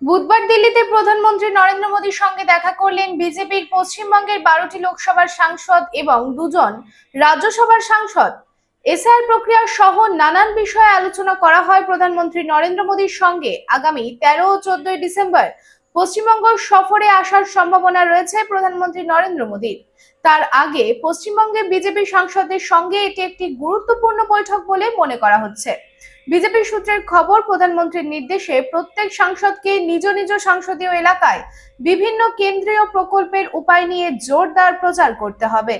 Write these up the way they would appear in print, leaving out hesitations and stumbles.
বুধবার দিল্লিতে প্রধানমন্ত্রী নরেন্দ্র মোদীর সঙ্গে দেখা করলেন বিজেপির পশ্চিমবঙ্গের 12টি লোকসভার সাংসদ এবং 2জন রাজ্যসভার সাংসদ। এসআইআর প্রক্রিয়া সহ নানান বিষয়ে আলোচনা করা হয় প্রধানমন্ত্রী নরেন্দ্র মোদীর সঙ্গে। আগামী 13 ও 14 ডিসেম্বর পশ্চিমবঙ্গ সফরে আসার সম্ভাবনা রয়েছে প্রধানমন্ত্রী নরেন্দ্র মোদীর। তার আগে পশ্চিমবঙ্গে বিজেপি সাংসদদের সঙ্গে এটি একটি গুরুত্বপূর্ণ বৈঠক বলে মনে করা হচ্ছে। বিজেপি সূত্রের খবর, প্রধানমন্ত্রীর নির্দেশে প্রত্যেক সাংসদকে নিজ নিজ সংসদীয় এলাকায় বিভিন্ন কেন্দ্রীয় প্রকল্পের উপায় নিয়ে জোরদার প্রচার করতে হবে।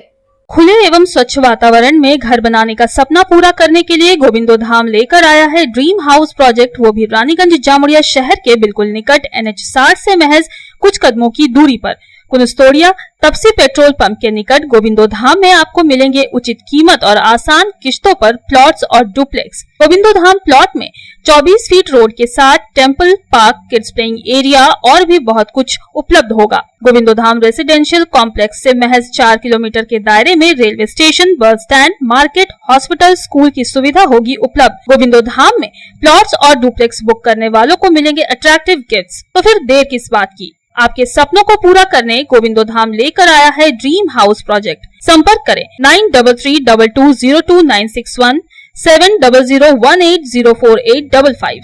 खुले एवं स्वच्छ वातावरण में घर बनाने का सपना पूरा करने के लिए गोविंदो धाम लेकर आया है ड्रीम हाउस प्रोजेक्ट, वो भी रानीगंज जामुड़िया शहर के बिल्कुल निकट NH 60 से महज कुछ कदमों की दूरी पर कुनस्तोड़िया तपसी पेट्रोल पंप के निकट गोविंदो धाम में आपको मिलेंगे उचित कीमत और आसान किश्तों पर प्लॉट्स और डुप्लेक्स। गोविंदो धाम प्लॉट में 24 फीट रोड के साथ temple, park, kids playing area और भी बहुत कुछ उपलब्ध होगा। गोविंदो धाम रेसिडेंशियल कॉम्प्लेक्स से महज 4 किलोमीटर के दायरे में railway station, bus stand, market, hospital, school की सुविधा होगी उपलब्ध। गोविंदो धाम में प्लॉट्स और डुप्लेक्स बुक करने वालों को मिलेंगे अट्रैक्टिव गिफ्ट्स। तो फिर देर किस बात की, आपके सपनों को पूरा करने गोविंदो धाम लेकर आया है ड्रीम हाउस प्रोजेक्ट। संपर्क करें 9332202961, 7001804855।